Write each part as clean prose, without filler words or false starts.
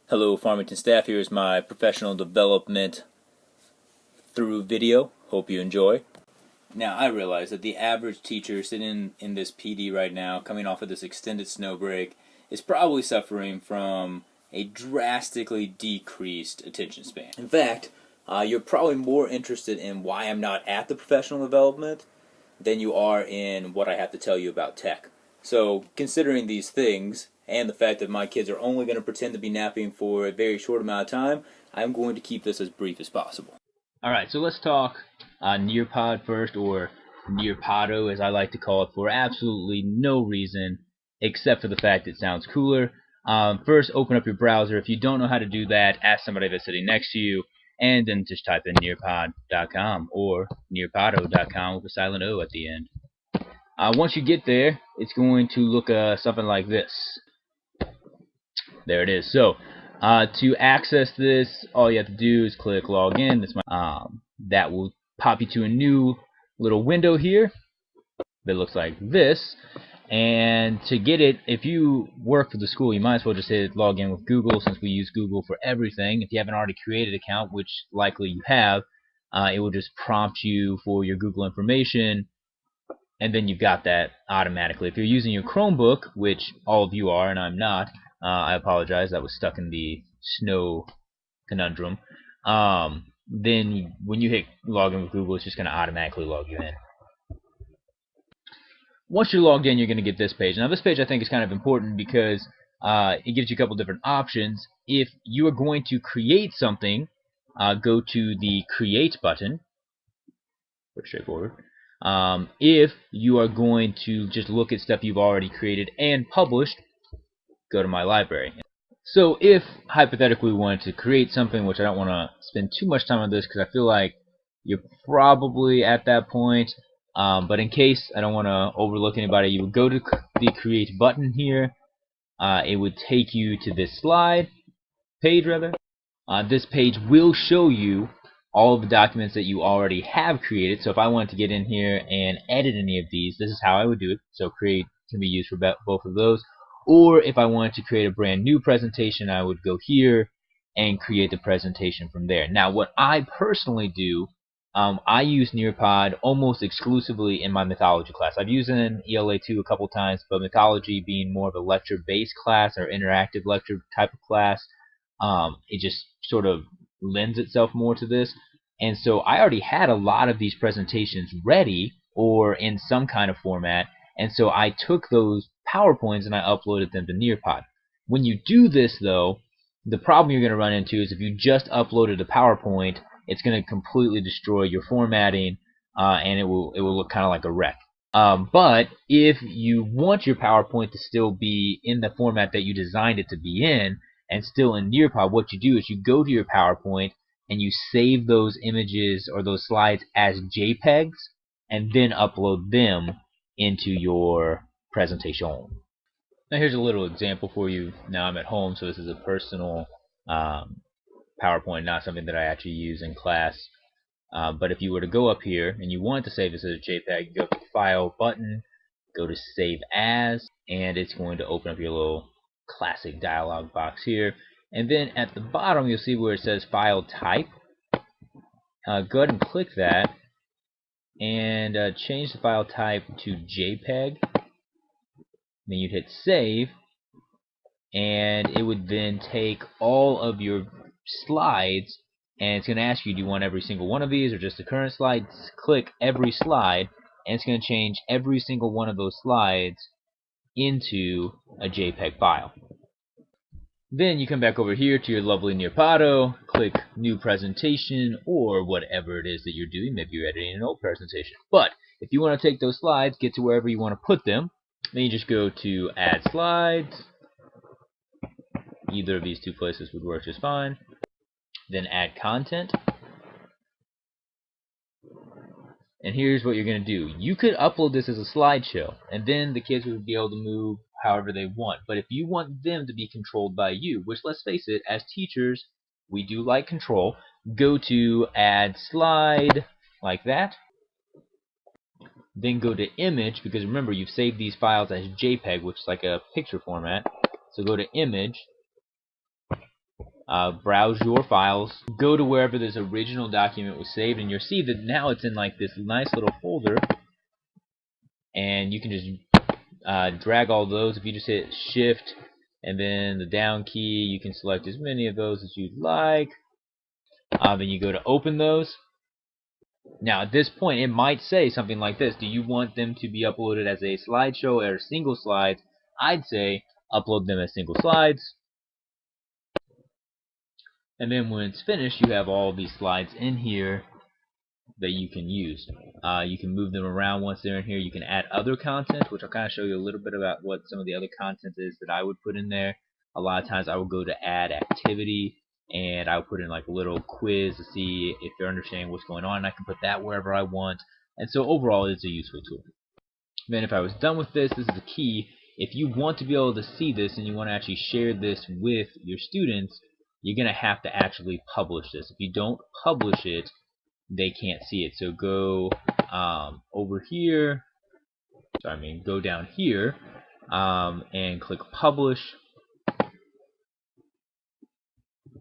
Hello Farmington staff, here's my professional development through video. Hope you enjoy. Now I realize that the average teacher sitting in this PD right now, coming off of this extended snow break, is probably suffering from a drastically decreased attention span. In fact, you're probably more interested in why I'm not at the professional development than you are in what I have to tell you about tech. So considering these things, and the fact that my kids are only going to pretend to be napping for a very short amount of time, I'm going to keep this as brief as possible. Alright, so let's talk Nearpod first, or Nearpodo as I like to call it, for absolutely no reason except for the fact it sounds cooler. First, open up your browser. If you don't know how to do that, ask somebody that's sitting next to you, and then just type in nearpod.com or nearpodo.com with a silent O at the end. Once you get there, it's going to look something like this. There it is. So, to access this, all you have to do is click login. That will pop you to a new little window here that looks like this. And to get it, if you work for the school, you might as well just hit login with Google, since we use Google for everything. If you haven't already created an account, which likely you have, it will just prompt you for your Google information, and then you've got that automatically. If you're using your Chromebook, which all of you are and I'm not, I apologize, I was stuck in the snow conundrum. Then when you hit login with Google, it's just going to automatically log you in. Once you're logged in, you're going to get this page. Now this page I think is kind of important because it gives you a couple different options. If you are going to create something, go to the Create button. Pretty straightforward. If you are going to just look at stuff you've already created and published, go to My Library. So if, hypothetically, we wanted to create something, which I don't want to spend too much time on this because I feel like you're probably at that point, but in case I don't want to overlook anybody, you would go to the Create button here. It would take you to this page. This page will show you all of the documents that you already have created. So if I wanted to get in here and edit any of these, this is how I would do it. So create can be used for both of those. Or if I wanted to create a brand new presentation, I would go here and create the presentation from there. Now what I personally do, I use Nearpod almost exclusively in my mythology class. I've used it in ELA2 a couple times, but mythology being more of a lecture-based class or interactive lecture type of class, it just sort of lends itself more to this. And so I already had a lot of these presentations ready or in some kind of format, and so I took those PowerPoints and I uploaded them to Nearpod. When you do this though, the problem you're going to run into is if you just uploaded a PowerPoint, it's going to completely destroy your formatting, and it will look kind of like a wreck. But if you want your PowerPoint to still be in the format that you designed it to be in, and still in Nearpod, what you do is you go to your PowerPoint and you save those images or those slides as JPEGs and then upload them into your presentation. Now here's a little example for you. Now I'm at home, so this is a personal PowerPoint, not something that I actually use in class. But if you were to go up here and you want to save this as a JPEG, you go to the File button, go to Save As, and it's going to open up your little classic dialog box here. And then at the bottom you'll see where it says File Type. Go ahead and click that and change the file type to JPEG. Then you'd hit Save, and it would then take all of your slides, and it's going to ask you, do you want every single one of these or just the current slides? Click every slide, and it's going to change every single one of those slides into a JPEG file. Then you come back over here to your lovely Nearpodo, click New Presentation, or whatever it is that you're doing. Maybe you're editing an old presentation. But if you want to take those slides, get to wherever you want to put them, then you just go to Add Slides. Either of these two places would work just fine. Then Add Content. And here's what you're going to do. You could upload this as a slideshow, and then the kids would be able to move however they want. But if you want them to be controlled by you, which, let's face it, as teachers, we do like control, go to Add Slide, like that. Then go to Image, because remember, you've saved these files as JPEG, which is like a picture format. So go to Image, browse your files, go to wherever this original document was saved, and you'll see that now it's in like this nice little folder, and you can just drag all those. If you just hit Shift and then the down key, you can select as many of those as you'd like. Then you go to open those. Now at this point it might say something like this: do you want them to be uploaded as a slideshow or single slides? I'd say upload them as single slides. And then when it's finished, you have all these slides in here that you can use. You can move them around once they're in here. You can add other content, which I'll kind of show you a little bit about what some of the other content is that I would put in there. A lot of times I would go to add activity, and I would put in like a little quiz to see if they're understanding what's going on. And I can put that wherever I want. And so overall, it's a useful tool. Then if I was done with this, this is the key. If you want to be able to see this and you want to actually share this with your students, you're going to have to actually publish this. If you don't publish it, they can't see it. So go over here, go down here and click publish.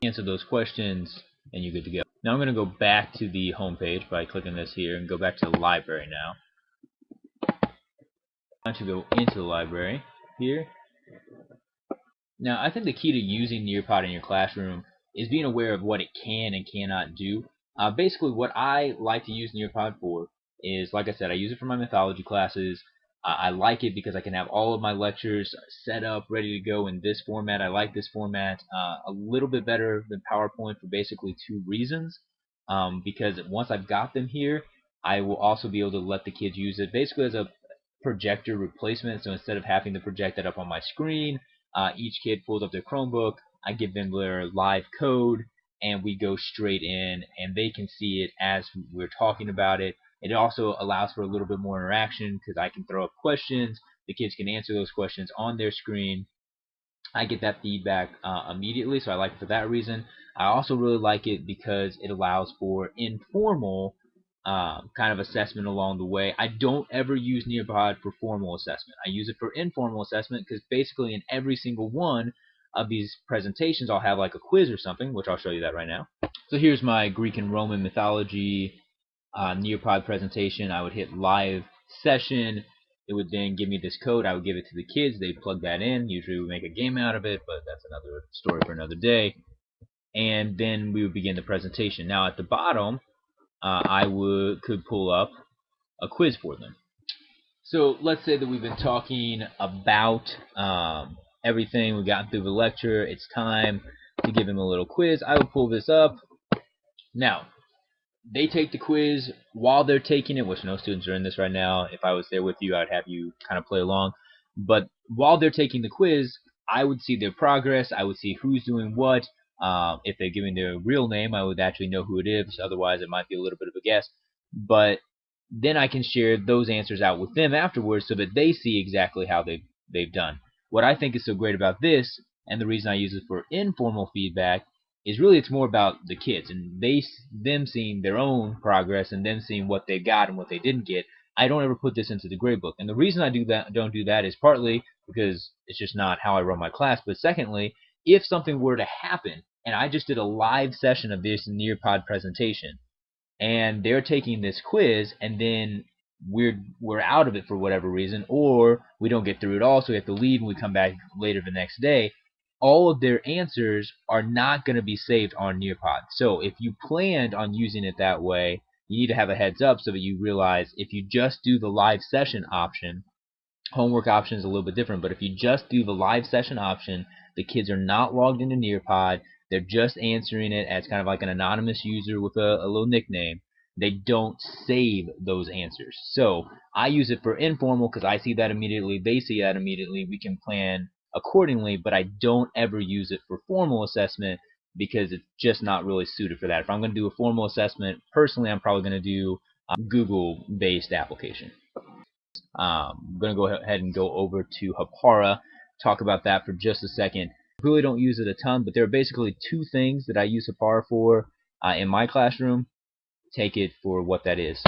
Answer those questions and you're good to go. Now I'm going to go back to the home page by clicking this here and go back to the library now. I want to go into the library here. Now I think the key to using Nearpod in your classroom is being aware of what it can and cannot do. Basically what I like to use Nearpod for is, like I said, I use it for my mythology classes. I like it because I can have all of my lectures set up, ready to go in this format. I like this format a little bit better than PowerPoint for basically two reasons. Because once I've got them here, I will also be able to let the kids use it basically as a projector replacement. So instead of having to project it up on my screen, each kid pulls up their Chromebook, I give them their live code, and we go straight in and they can see it as we're talking about it. It also allows for a little bit more interaction because I can throw up questions, the kids can answer those questions on their screen. I get that feedback immediately, so I like it for that reason. I also really like it because it allows for informal kind of assessment along the way. I don't ever use Nearpod for formal assessment. I use it for informal assessment because basically in every single one of these presentations I'll have like a quiz or something, which I'll show you that right now. So here's my Greek and Roman mythology Nearpod presentation. I would hit live session. It would then give me this code. I would give it to the kids. They'd plug that in. Usually we make a game out of it, but that's another story for another day. And then we would begin the presentation. Now at the bottom, I could pull up a quiz for them. So let's say that we've been talking about everything. We've gotten through the lecture. It's time to give them a little quiz. I would pull this up. Now, they take the quiz while they're taking it, which no students are in this right now. If I was there with you, I'd have you kind of play along. But while they're taking the quiz, I would see their progress. I would see who's doing what. If they're giving their real name, I would actually know who it is. Otherwise, it might be a little bit of a guess. But then I can share those answers out with them afterwards so that they see exactly how they've done. What I think is so great about this, and the reason I use it for informal feedback, is really it's more about the kids and them seeing their own progress and them seeing what they got and what they didn't get. I don't ever put this into the grade book, and the reason I don't do that is partly because it's just not how I run my class. But secondly, if something were to happen and I just did a live session of this Nearpod presentation, and they're taking this quiz, and then we're out of it for whatever reason, or we don't get through it all, so we have to leave and we come back later the next day, all of their answers are not going to be saved on Nearpod. So if you planned on using it that way, you need to have a heads up so that you realize if you just do the live session option, homework option is a little bit different, but if you just do the live session option, the kids are not logged into Nearpod. They're just answering it as kind of like an anonymous user with a little nickname. They don't save those answers. So I use it for informal because I see that immediately. They see that immediately. We can plan accordingly, but I don't ever use it for formal assessment because it's just not really suited for that. If I'm going to do a formal assessment, personally, I'm probably going to do a Google-based application. I'm going to go ahead and go over to Hapara, talk about that for just a second. I really don't use it a ton, but there are basically two things that I use Hapara for in my classroom. Take it for what that is.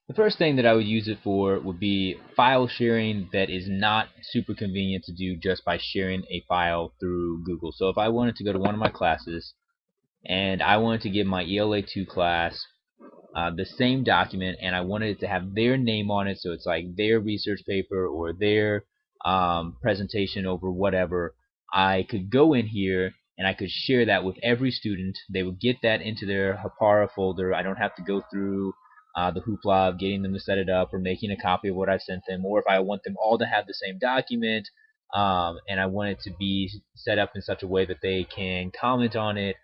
The first thing that I would use it for would be file sharing that is not super convenient to do just by sharing a file through Google. So if I wanted to go to one of my classes, and I wanted to give my ELA2 class the same document, and I wanted it to have their name on it, so it's like their research paper or their presentation over whatever. I could go in here and I could share that with every student. They would get that into their Hapara folder. I don't have to go through the hoopla of getting them to set it up or making a copy of what I've sent them, or if I want them all to have the same document, and I want it to be set up in such a way that they can comment on it.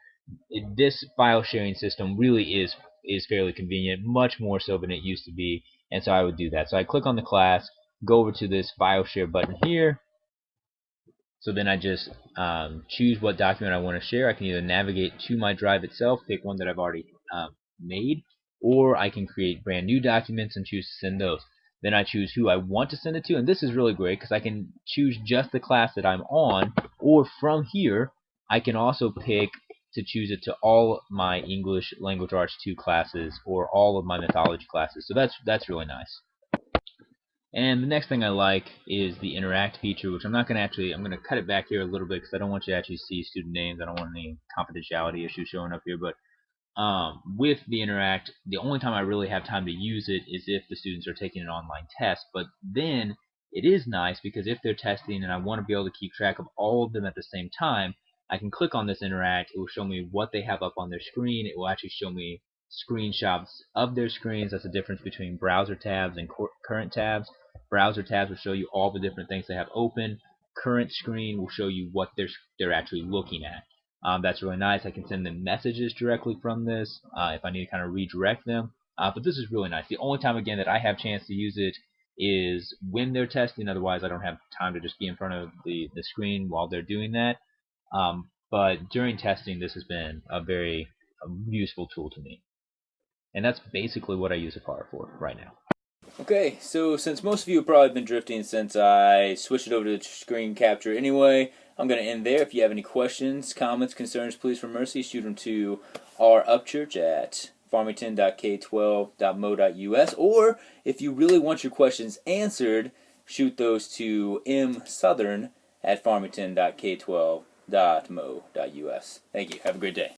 This file sharing system really is fairly convenient, much more so than it used to be, and so I would do that. So I click on the class, go over to this file share button here. So then I just choose what document I want to share. I can either navigate to my drive itself, pick one that I've already made, or I can create brand new documents and choose to send those. Then I choose who I want to send it to, and this is really great because I can choose just the class that I'm on, or from here I can also pick to choose it to all my English Language Arts 2 classes or all of my mythology classes. So that's really nice. And the next thing I like is the interact feature, which I'm not going to actually, I'm going to cut it back here a little bit because I don't want you to actually see student names. I don't want any confidentiality issues showing up here. But with the interact, the only time I really have time to use it is if the students are taking an online test. But then it is nice because if they're testing and I want to be able to keep track of all of them at the same time, I can click on this interact. It will show me what they have up on their screen. It will actually show me screenshots of their screens. That's the difference between browser tabs and current tabs. Browser tabs will show you all the different things they have open. Current screen will show you what they're actually looking at. That's really nice. I can send them messages directly from this if I need to kind of redirect them. But this is really nice. The only time, again, that I have a chance to use it is when they're testing. Otherwise, I don't have time to just be in front of the screen while they're doing that. But during testing, this has been a very useful tool to me. And that's basically what I use Hapara for right now. Okay, so since most of you have probably been drifting since I switched it over to screen capture anyway, I'm going to end there. If you have any questions, comments, concerns, please for mercy, shoot them to our Upchurch at farmington.k12.mo.us, or if you really want your questions answered, shoot those to msouthern at farmington.k12.mo.us. Thank you. Have a great day.